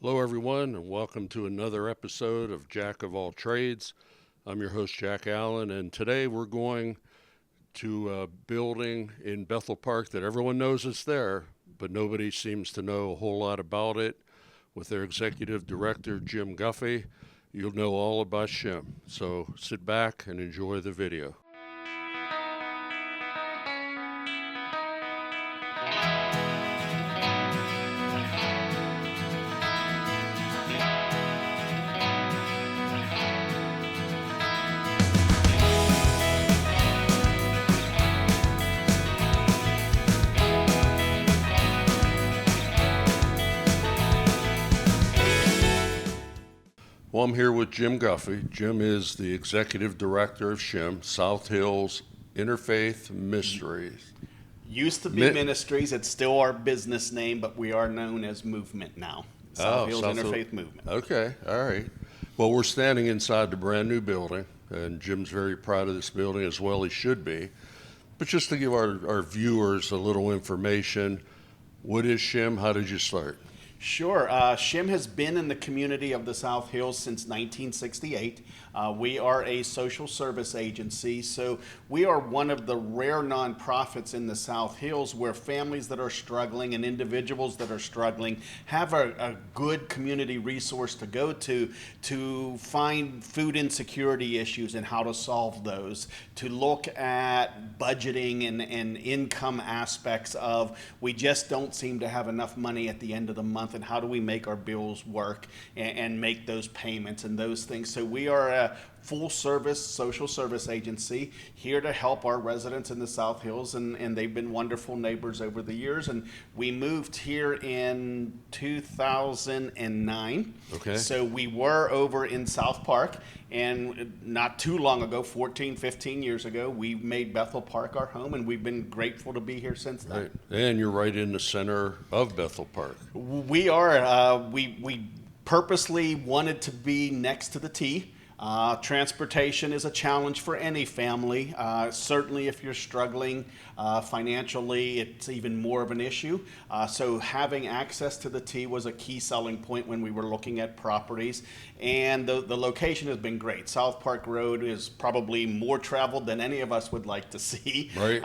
Hello, everyone, and welcome to another episode of Jack of All Trades. I'm your host, Jack Allen, and today we're going to a building in Bethel Park that everyone knows is there, but nobody seems to know a whole lot about it. With their executive director, Jim Guffey, you'll know all about Shim. So sit back and enjoy the video. Well, I'm here with Jim Guffey. Jim is the executive director of Shim, South Hills Interfaith Ministries. Used to be Ministries. It's still our business name, but we are known as Movement now. South Hills Interfaith Movement. Okay, all right. Well, we're standing inside the brand new building, and Jim's very proud of this building, as well he should be. But just to give our viewers a little information, what is Shim? How did you start? Sure. Shim has been in the community of the South Hills since 1968. We are a social service agency, so we are one of the rare nonprofits in the South Hills where families that are struggling and individuals that are struggling have a good community resource to go to find food insecurity issues and how to solve those, to look at budgeting and income aspects of we just don't seem to have enough money at the end of the month, and how do we make our bills work and make those payments and those things. So we are a full service social service agency here to help our residents in the South Hills, and they've been wonderful neighbors over the years. And we moved here in 2009. Okay. So we were over in South Park, and not too long ago, 14, 15 years ago, we made Bethel Park our home, and we've been grateful to be here since then. Right. And you're right in the center of Bethel Park. We are. We purposely wanted to be next to the T. Transportation is a challenge for any family. Certainly if you're struggling financially, it's even more of an issue. So having access to the T was a key selling point when we were looking at properties. And the location has been great. South Park Road is probably more traveled than any of us would like to see. Right.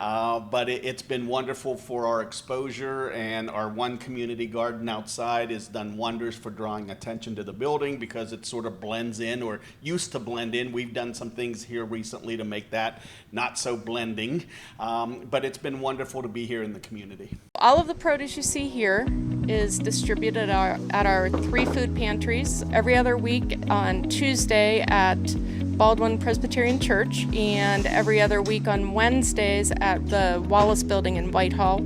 But it's been wonderful for our exposure, and our one community garden outside has done wonders for drawing attention to the building because it sort of blends in, or used to blend in. We've done some things here recently to make that not so blending, but it's been wonderful to be here in the community. All of the produce you see here is distributed at our 3 food pantries every other week on Tuesday at Baldwin Presbyterian Church, and every other week on Wednesdays at the Wallace Building in Whitehall,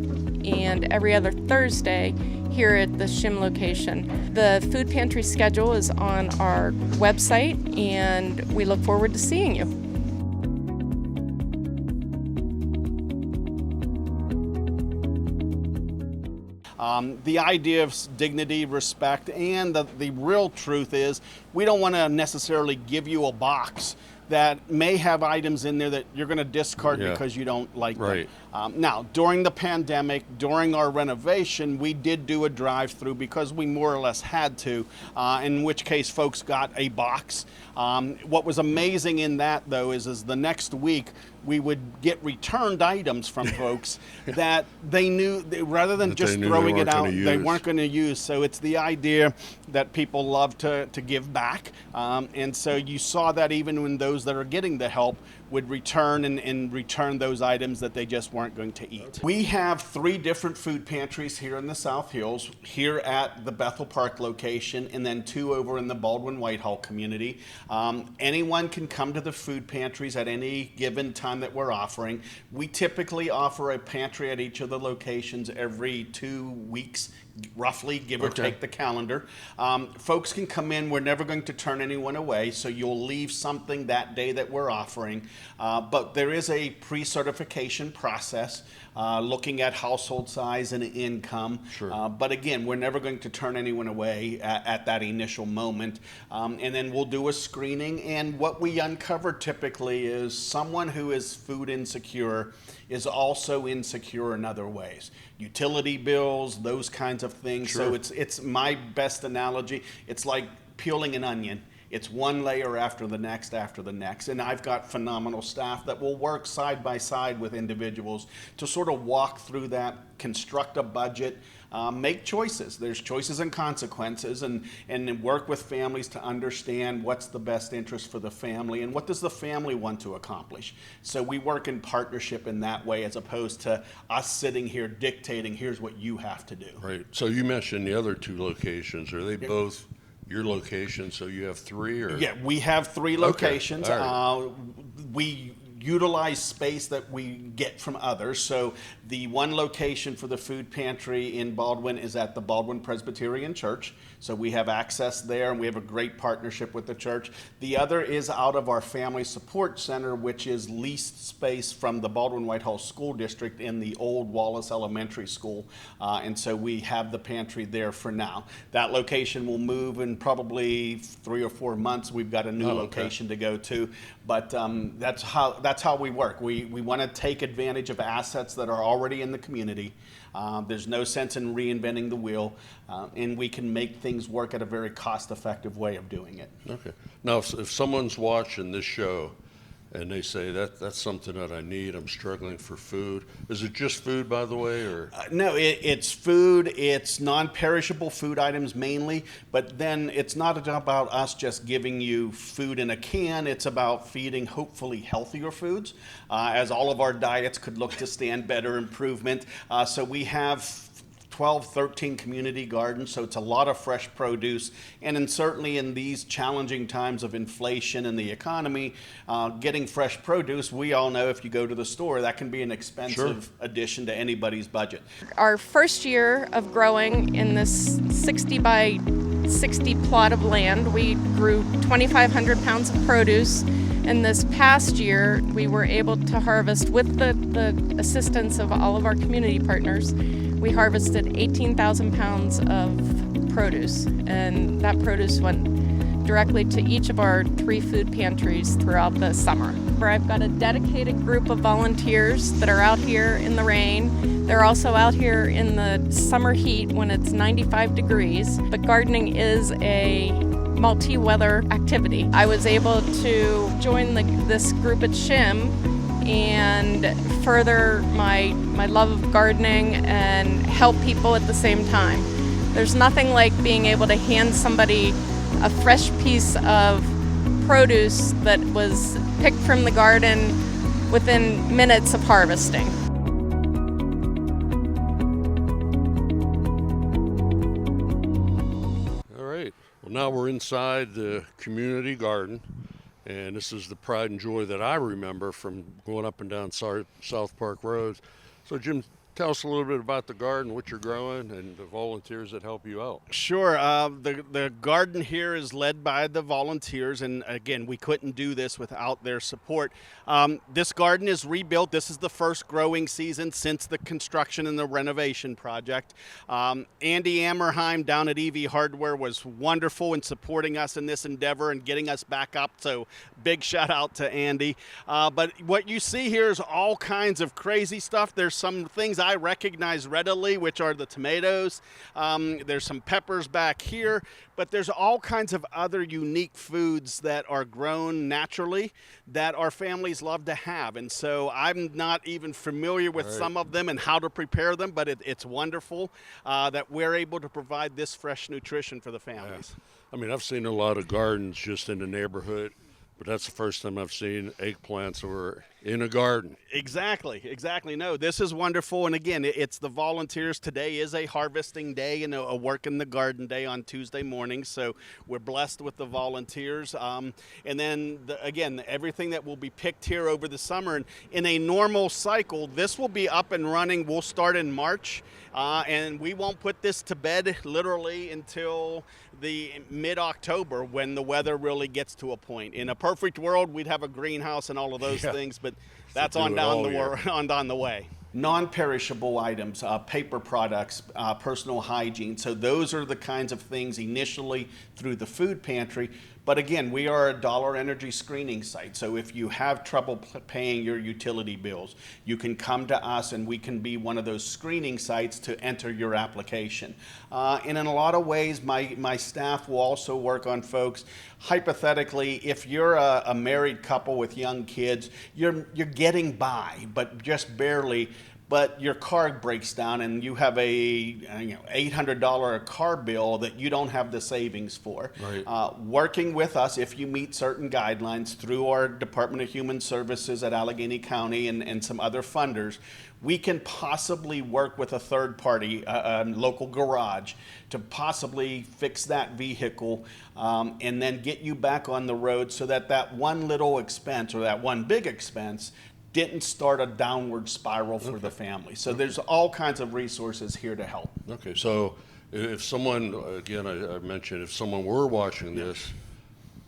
and every other Thursday here at the Shim location. The food pantry schedule is on our website, and we look forward to seeing you. The idea of dignity, respect, and the real truth is we don't want to necessarily give you a box that may have items in there that you're going to discard because you don't like them. Now, during the pandemic, during our renovation, we did do a drive-through because we more or less had to, in which case folks got a box. What was amazing in that, though, is the next week we would get returned items from folks that they knew, rather than just throwing it out, they weren't going to use. So it's the idea that people love to give back. And so you saw that even when those that are getting the help would return and return those items that they just weren't going to eat. We have 3 different food pantries here in the South Hills, here at the Bethel Park location, and then 2 over in the Baldwin Whitehall community. Anyone can come to the food pantries at any given time that we're offering. We typically offer a pantry at each of the locations every 2 weeks, roughly, give or take the calendar. Folks can come in. We're never going to turn anyone away, so you'll leave something that day that we're offering. But there is a pre-certification process looking at household size and income. But again, we're never going to turn anyone away at that initial moment. And then we'll do a screening. And what we uncover typically is someone who is food insecure is also insecure in other ways. Utility bills, those kinds of of things. Sure. So it's my best analogy. It's like peeling an onion. It's one layer after the next, and I've got phenomenal staff that will work side by side with individuals to sort of walk through that, construct a budget, make choices. There's choices and consequences, and work with families to understand what's the best interest for the family and what does the family want to accomplish. So we work in partnership in that way, as opposed to us sitting here dictating, here's what you have to do. Right. So you mentioned the other two locations. Are they both your location? So you have three, or? Yeah, we have three locations. All right. We utilize space that we get from others. So the one location for the food pantry in Baldwin is at the Baldwin Presbyterian Church. So we have access there, and we have a great partnership with the church. The other is out of our Family Support Center, which is leased space from the Baldwin Whitehall School District in the old Wallace Elementary School. And so we have the pantry there for now. That location will move in probably 3 or 4 months. We've got a new location to go to. But that's how we work. We want to take advantage of assets that are already in the community. There's no sense in reinventing the wheel, and we can make things work at a very cost-effective way of doing it. Okay. Now, if someone's watching this show and they say that's something that I need, I'm struggling for food. Is it just food, by the way, or? No, it's food. It's non-perishable food items mainly, but then it's not about us just giving you food in a can. It's about feeding hopefully healthier foods, as all of our diets could look to stand better improvement. So we have 12, 13 community gardens, so it's a lot of fresh produce. And certainly in these challenging times of inflation and the economy, getting fresh produce, we all know if you go to the store, that can be an expensive addition to anybody's budget. Our first year of growing in this 60 by 60 plot of land, we grew 2,500 pounds of produce. And this past year, we were able to harvest, with the assistance of all of our community partners, we harvested 18,000 pounds of produce. And that produce went directly to each of our 3 food pantries throughout the summer. I've got a dedicated group of volunteers that are out here in the rain. They're also out here in the summer heat when it's 95 degrees. But gardening is a multi-weather activity. I was able to join this group at SHIM and further my love of gardening and help people at the same time. There's nothing like being able to hand somebody a fresh piece of produce that was picked from the garden within minutes of harvesting. Now we're inside the community garden, and this is the pride and joy that I remember from going up and down South Park Roads. So Jim, tell us a little bit about the garden, what you're growing, and the volunteers that help you out. Sure. The garden here is led by the volunteers, and again, we couldn't do this without their support. This garden is rebuilt. This is the first growing season since the construction and the renovation project. Andy Ammerheim down at EV Hardware was wonderful in supporting us in this endeavor and getting us back up, so big shout out to Andy. But what you see here is all kinds of crazy stuff. There's some things I recognize readily, which are the tomatoes. There's some peppers back here, but there's all kinds of other unique foods that are grown naturally that our families love to have. And so I'm not even familiar with some of them and how to prepare them, but it's wonderful that we're able to provide this fresh nutrition for the families. Yeah. I mean, I've seen a lot of gardens just in the neighborhood, but that's the first time I've seen eggplants that were in a garden. Exactly. No, this is wonderful. And again, it's the volunteers. Today is a harvesting day and a work in the garden day on Tuesday morning. So we're blessed with the volunteers. And then, again, everything that will be picked here over the summer. And in a normal cycle, this will be up and running. We'll start in March. And we won't put this to bed literally until the mid-October when the weather really gets to a point. In a perfect world, we'd have a greenhouse and all of those things, but that's on down the way. Non-perishable items, paper products, personal hygiene. So those are the kinds of things initially through the food pantry. But again, we are a dollar energy screening site. So if you have trouble paying your utility bills, you can come to us and we can be one of those screening sites to enter your application. And in a lot of ways, my staff will also work on folks. Hypothetically, if you're a married couple with young kids, you're getting by, but just barely. But your car breaks down and you have a $800 car bill that you don't have the savings for. Right. Working with us, if you meet certain guidelines through our Department of Human Services at Allegheny County and some other funders, we can possibly work with a third party, a local garage, to possibly fix that vehicle and then get you back on the road so that one little expense or that one big expense didn't start a downward spiral for the family. So there's all kinds of resources here to help. Okay, so if someone, again, I mentioned, if someone were watching this,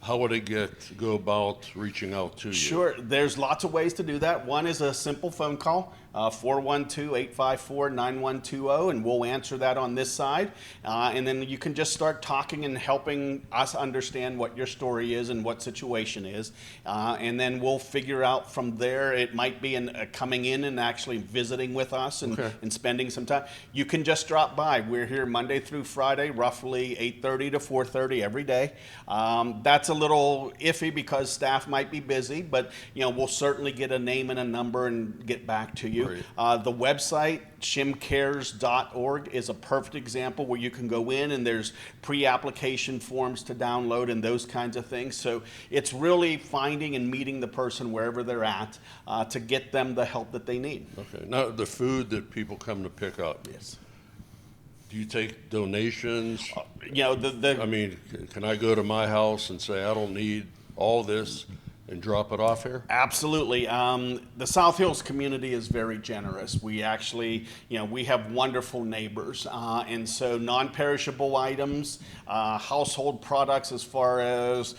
how would they go about reaching out to you? Sure, there's lots of ways to do that. One is a simple phone call, 412-854-9120, and we'll answer that on this side. And then you can just start talking and helping us understand what your story is and what situation is. And then we'll figure out from there. It might be coming in and actually visiting with us and spending some time. You can just drop by. We're here Monday through Friday, roughly 8:30 to 4:30 every day. That's a little iffy because staff might be busy, but we'll certainly get a name and a number and get back to you. Right. The website, shimcares.org, is a perfect example where you can go in and there's pre-application forms to download and those kinds of things. So it's really finding and meeting the person wherever they're at to get them the help that they need. Okay, now the food that people come to pick up. Yes. Do you take donations? I mean, can I go to my house and say, I don't need all this and drop it off here? Absolutely. The South Hills community is very generous. We actually, we have wonderful neighbors. And so non-perishable items, household products as far as,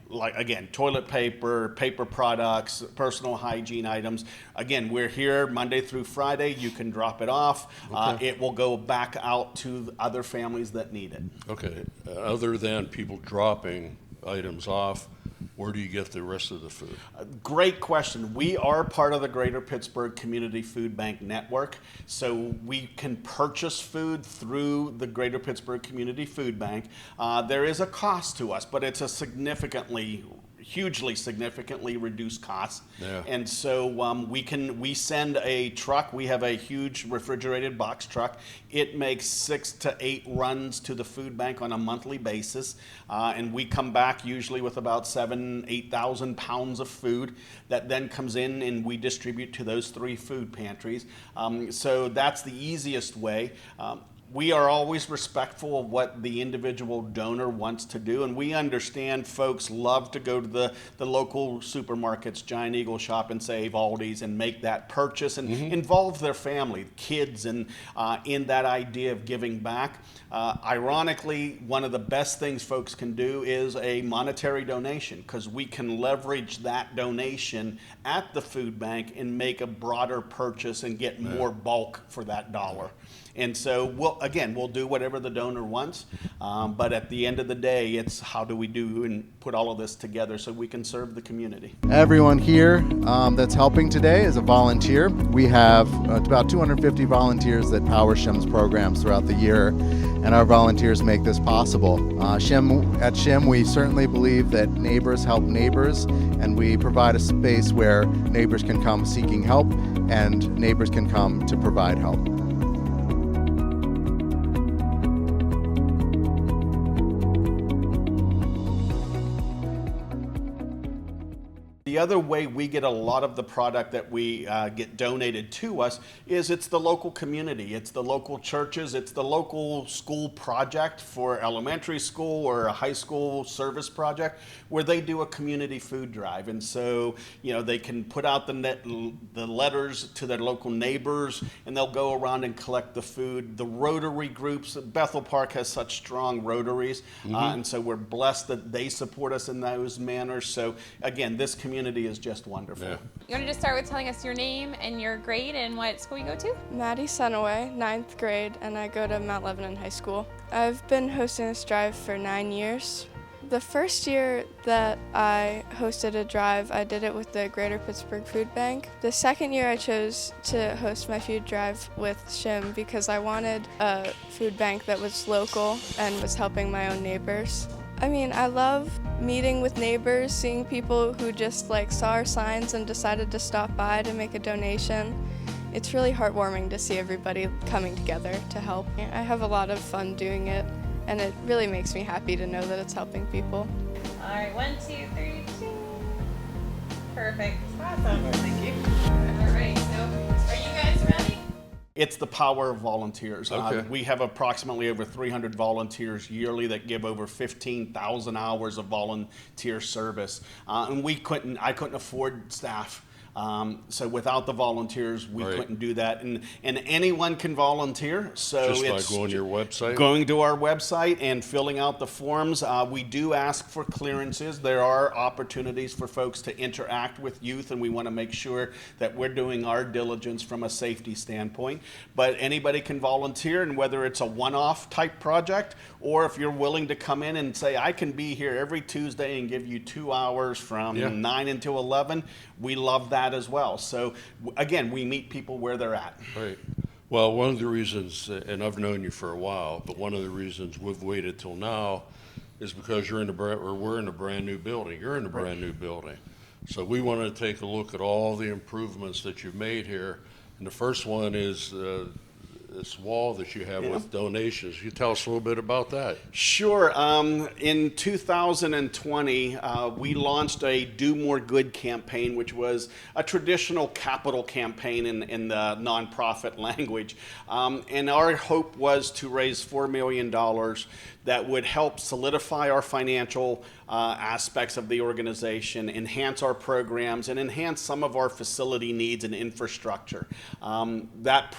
like, again, toilet paper, paper products, personal hygiene items. Again, we're here Monday through Friday. You can drop it off. Okay. It will go back out to other families that need it. Okay, other than people dropping items off, where do you get the rest of the food? Great question. We are part of the Greater Pittsburgh Community Food Bank Network, so we can purchase food through the Greater Pittsburgh Community Food Bank. There is a cost to us, but it's a hugely significantly reduced cost. Yeah. And so we send a truck. We have a huge refrigerated box truck. It makes 6 to 8 runs to the food bank on a monthly basis. And we come back usually with about 8,000 pounds of food that then comes in and we distribute to those 3 food pantries. So that's the easiest way. We are always respectful of what the individual donor wants to do, and we understand folks love to go to the local supermarkets, Giant Eagle Shop and Save, Aldi's, and make that purchase and involve their family, kids, and in that idea of giving back. Ironically, one of the best things folks can do is a monetary donation, because we can leverage that donation at the food bank and make a broader purchase and get more bulk for that dollar. And so we'll do whatever the donor wants, but at the end of the day, it's how do we do and put all of this together so we can serve the community. Everyone here that's helping today is a volunteer. We have about 250 volunteers that power SHIM's programs throughout the year, and our volunteers make this possible. At SHIM, we certainly believe that neighbors help neighbors, and we provide a space where neighbors can come seeking help and neighbors can come to provide help. The other way we get a lot of the product that we get donated to us is it's the local community. It's the local churches. It's the local school project for elementary school or a high school service project where they do a community food drive. And so, they can put out the letters to their local neighbors and they'll go around and collect the food. The Rotary groups, Bethel Park has such strong Rotaries. And so we're blessed that they support us in those manners. So again, this community community is just wonderful. Yeah. You want to just start with telling us your name and your grade and what school you go to? Maddie Sunaway, 9th grade, and I go to Mount Lebanon High School. I've been hosting this drive for 9 years. The first year that I hosted a drive, I did it with the Greater Pittsburgh Food Bank. The second year I chose to host my food drive with Shim because I wanted a food bank that was local and was helping my own neighbors. I mean, I love meeting with neighbors, seeing people who just saw our signs and decided to stop by to make a donation. It's really heartwarming to see everybody coming together to help. I have a lot of fun doing it, and it really makes me happy to know that it's helping people. All right, 1, 2, 3, 2. Perfect. Awesome. Thank you. All right, so are you guys ready? It's the power of volunteers. Okay. We have approximately over 300 volunteers yearly that give over 15,000 hours of volunteer service. And I couldn't afford staff. So without the volunteers, we Right. couldn't do that. And anyone can volunteer. So Just by it's going to your website? Going to our website and filling out the forms. We do ask for clearances. There are opportunities for folks to interact with youth, and we want to make sure that we're doing our diligence from a safety standpoint. But anybody can volunteer, and whether it's a one-off type project, or if you're willing to come in and say, I can be here every Tuesday and give you 2 hours from Yeah. 9 until 11, we love that as well. So again, we meet people where they're at. Right. Well, one of the reasons, and I've known you for a while, but one of the reasons we've waited till now is because we're in a brand new building. You're in a brand new building. So we wanted to take a look at all the improvements that you've made here. And the first one is this wall that you have with donations. You tell us a little bit about that. Sure. In 2020, we launched a Do More Good campaign, which was a traditional capital campaign in the nonprofit language. And our hope was to raise $4 million that would help solidify our financial aspects of the organization, enhance our programs, and enhance some of our facility needs and infrastructure. That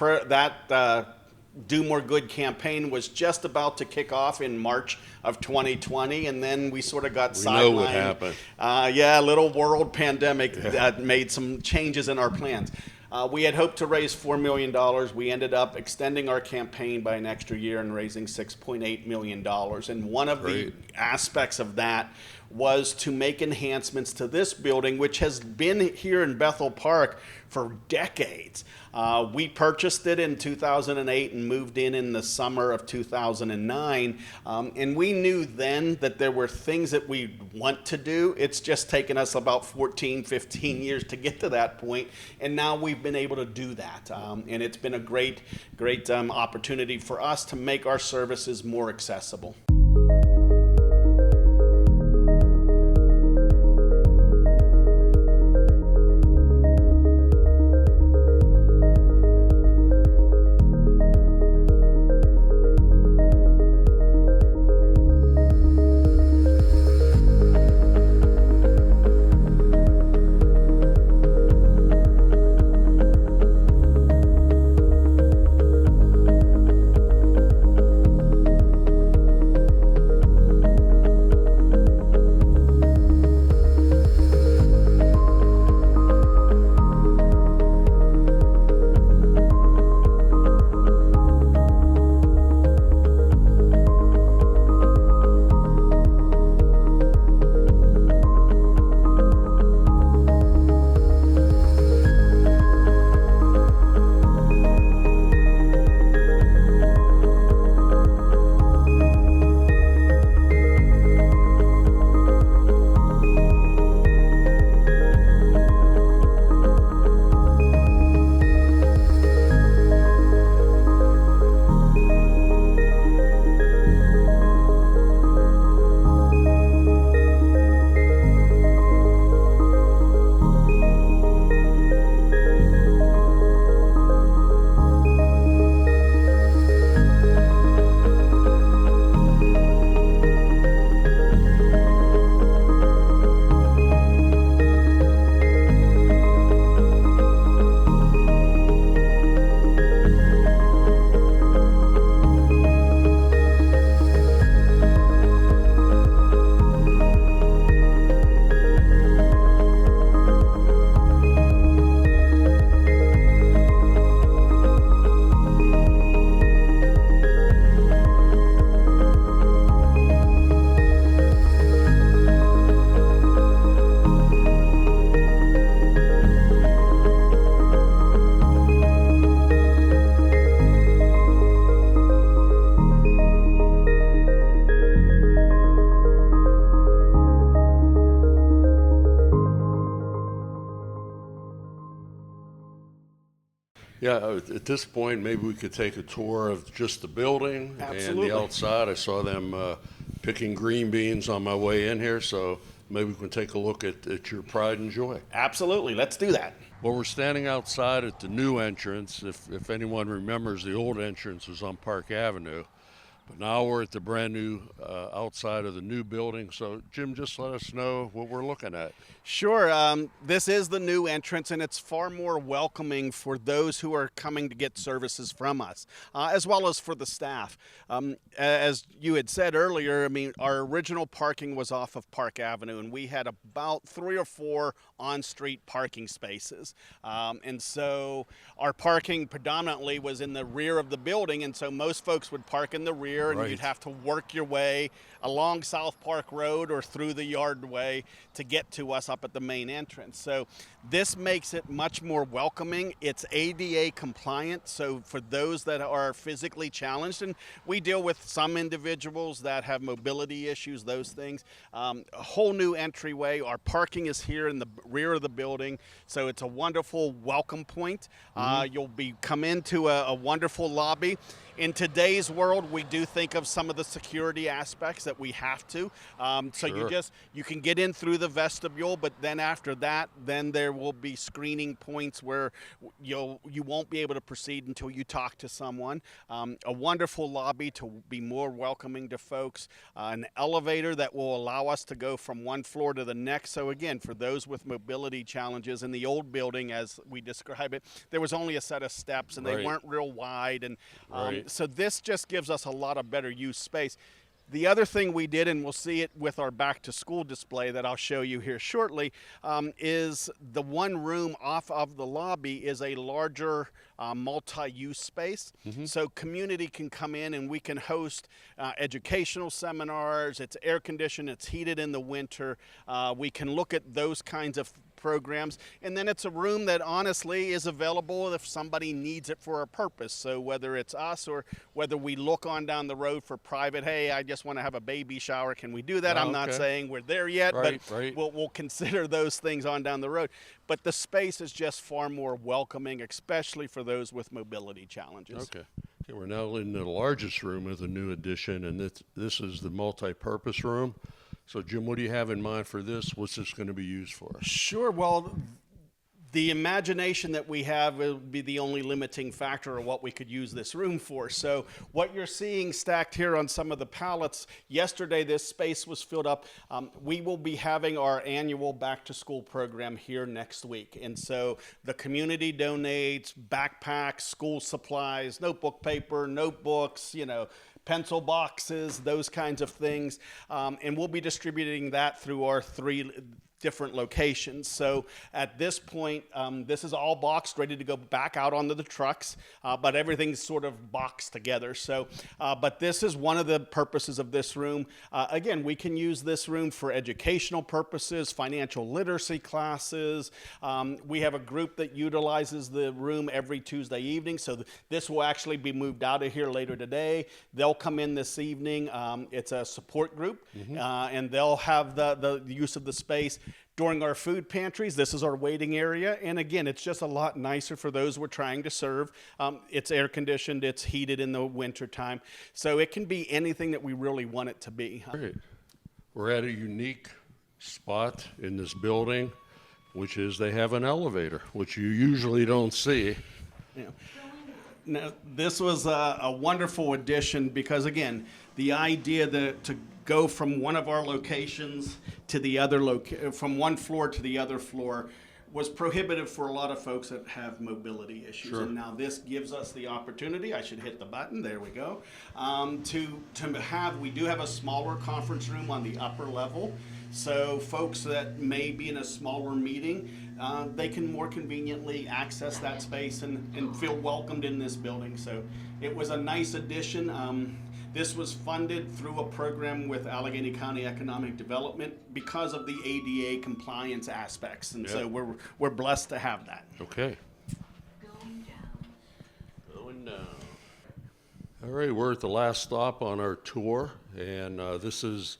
Do More Good campaign was just about to kick off in March of 2020, and then we sort of got sidelined. know what happened. A little world pandemic that made some changes in our plans. We had hoped to raise $4 million. We ended up extending our campaign by an extra year and raising $6.8 million. And one of the aspects of that was to make enhancements to this building, which has been here in Bethel Park for decades. We purchased it in 2008 and moved in the summer of 2009. And we knew then that there were things that we want to do. It's just taken us about 14, 15 years to get to that point. And now we've been able to do that. And it's been a great opportunity for us to make our services more accessible. Yeah, at this point, maybe we could take a tour of just the building and Absolutely. the outside. I saw them picking green beans on my way in here, so maybe we can take a look at your pride and joy. Absolutely. Let's do that. Well, we're standing outside at the new entrance. If anyone remembers, the old entrance was on Park Avenue. But now we're at the brand new outside of the new building. So, Jim, just let us know what we're looking at. Sure. This is the new entrance, and it's far more welcoming for those who are coming to get services from us, as well as for the staff. As you had said earlier, I mean, our original parking was off of Park Avenue, and we had about 3 or 4 on-street parking spaces. And so our parking predominantly was in the rear of the building, and so most folks would park in the rear, and Right. you'd have to work your way along South Park Road or through the yardway to get to us up at the main entrance. So this makes it much more welcoming. It's ADA compliant, so for those that are physically challenged, and we deal with some individuals that have mobility issues, those things, a whole new entryway. Our parking is here in the rear of the building, so it's a wonderful welcome point. You'll come into a wonderful lobby. In today's world, we do think of some of the security aspects that we have to. So Sure. you can get in through the vestibule, but then after that, then there will be screening points where you won't be able to proceed until you talk to someone. A wonderful lobby to be more welcoming to folks. An elevator that will allow us to go from one floor to the next. So again, for those with mobility challenges, in the old building, as we describe it, there was only a set of steps, and they Right. weren't real wide. And Right. so this just gives us a lot of better use space. The other thing we did, and we'll see it with our back to school display that I'll show you here shortly, is the one room off of the lobby is a larger multi-use space. So community can come in and we can host educational seminars. It's air conditioned, it's heated in the winter. We can look at those kinds of programs, and then it's a room that honestly is available if somebody needs it for a purpose. So whether it's us or whether we look on down the road for private, hey, I just want to have a baby shower, can we do that? Oh, I'm not okay. saying we're there yet, Right, but right. we'll consider those things on down the road. But the space is just far more welcoming, especially for those with mobility challenges. Okay. We're now in the largest room of the new addition, and this is the multi-purpose room. So, Jim, what do you have in mind for this? What's this going to be used for? Sure. Well, the imagination that we have will be the only limiting factor of what we could use this room for. So what you're seeing stacked here on some of the pallets, yesterday this space was filled up. We will be having our annual back to school program here next week. And so the community donates backpacks, school supplies, notebook paper, notebooks, pencil boxes, those kinds of things. And we'll be distributing that through our 3 different locations. So at this point, this is all boxed, ready to go back out onto the trucks, but everything's sort of boxed together. So, but this is one of the purposes of this room. Again, we can use this room for educational purposes, financial literacy classes. We have a group that utilizes the room every Tuesday evening, so this will actually be moved out of here later today. They'll come in this evening. It's a support group, and they'll have the use of the space. During our food pantries, this is our waiting area. And again, it's just a lot nicer for those we're trying to serve. It's air conditioned, it's heated in the winter time. So it can be anything that we really want it to be. Great. We're at a unique spot in this building, which is they have an elevator, which you usually don't see. Yeah. Now, this was a wonderful addition because, again, the idea that to go from one of our locations to the other from one floor to the other floor was prohibitive for a lot of folks that have mobility issues. Sure. And now this gives us the opportunity, I should hit the button, there we go, we do have a smaller conference room on the upper level. So folks that may be in a smaller meeting, they can more conveniently access that space and feel welcomed in this building. So it was a nice addition. This was funded through a program with Allegheny County Economic Development because of the ADA compliance aspects. And so we're blessed to have that. Okay. Going down. All right, we're at the last stop on our tour, and this is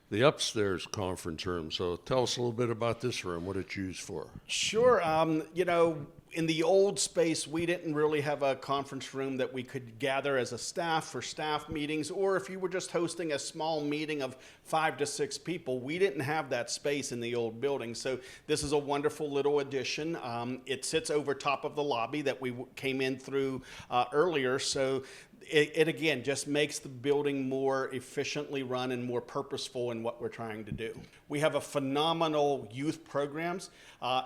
the upstairs conference room. So tell us a little bit about this room, what it's used for. Sure. In the old space, we didn't really have a conference room that we could gather as a staff for staff meetings, or if you were just hosting a small meeting of 5 to 6 people, we didn't have that space in the old building. So this is a wonderful little addition. It sits over top of the lobby that we came in through earlier. So it again just makes the building more efficiently run and more purposeful in what we're trying to do. We have a phenomenal youth programs,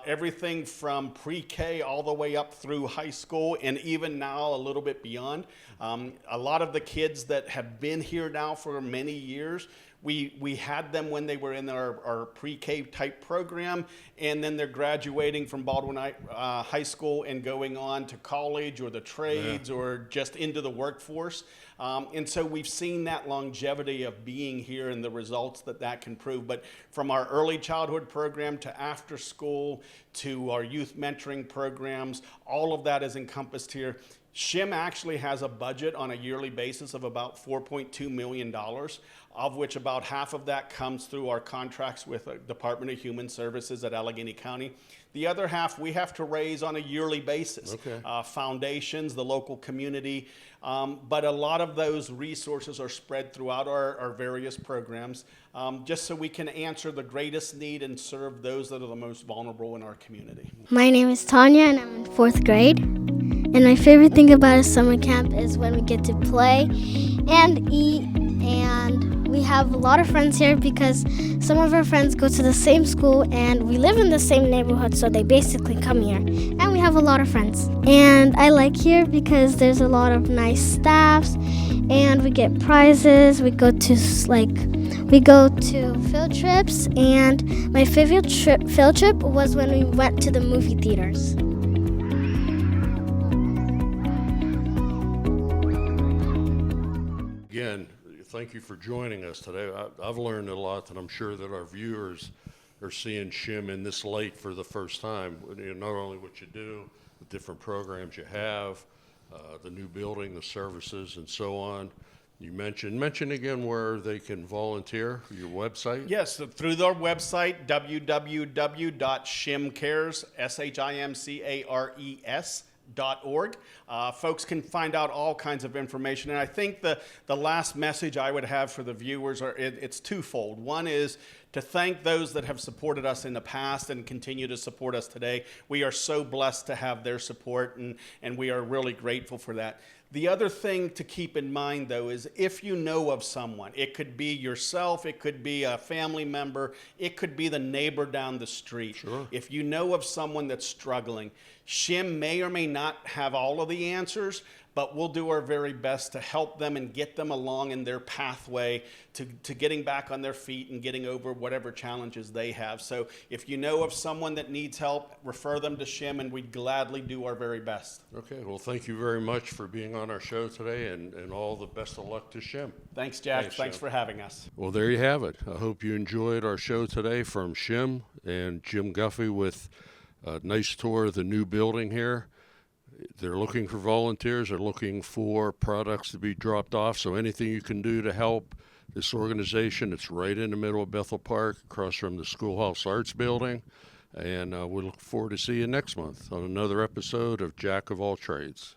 everything from pre-K all the way up through high school, and even now a little bit beyond. A lot of the kids that have been here now for many years, we had them when they were in our pre-K type program, and then they're graduating from Baldwin High School and going on to college or the trades or just into the workforce. And so we've seen that longevity of being here and the results that can prove. But from our early childhood program to after school to our youth mentoring programs, all of that is encompassed here. SHIM actually has a budget on a yearly basis of about $4.2 million, of which about half of that comes through our contracts with the Department of Human Services at Allegheny County. The other half we have to raise on a yearly basis. Okay. Foundations, the local community, but a lot of those resources are spread throughout our various programs, just so we can answer the greatest need and serve those that are the most vulnerable in our community. My name is Tanya and I'm in 4th grade. And my favorite thing about a summer camp is when we get to play and eat, and we have a lot of friends here because some of our friends go to the same school and we live in the same neighborhood, so they basically come here. And we have a lot of friends. And I like here because there's a lot of nice staffs and we get prizes. We go to field trips, and my favorite field trip was when we went to the movie theaters. Again, thank you for joining us today. I've learned a lot, and I'm sure that our viewers are seeing SHIM in this light for the first time. Not only what you do, the different programs you have, the new building, the services, and so on. You mention again where they can volunteer, your website? Yes, through their website, www.shimcares, SHIMCARES.org. Folks can find out all kinds of information. And I think the last message I would have for the viewers it's twofold. One is to thank those that have supported us in the past and continue to support us today. We are so blessed to have their support, and we are really grateful for that. The other thing to keep in mind, though, is if you know of someone, it could be yourself, it could be a family member, it could be the neighbor down the street. Sure. If you know of someone that's struggling, SHIM may or may not have all of the answers, but we'll do our very best to help them and get them along in their pathway to getting back on their feet and getting over whatever challenges they have. So if you know of someone that needs help, refer them to SHIM, and we'd gladly do our very best. Okay, well, thank you very much for being on our show today, and all the best of luck to SHIM. Thanks, Jack. Thanks Shim. for having us. Well, there you have it. I hope you enjoyed our show today from SHIM and Jim Guffey with a nice tour of the new building here. They're looking for volunteers. They're looking for products to be dropped off. So anything you can do to help this organization, it's right in the middle of Bethel Park, across from the Schoolhouse Arts Building. And we look forward to see you next month on another episode of Jack of All Trades.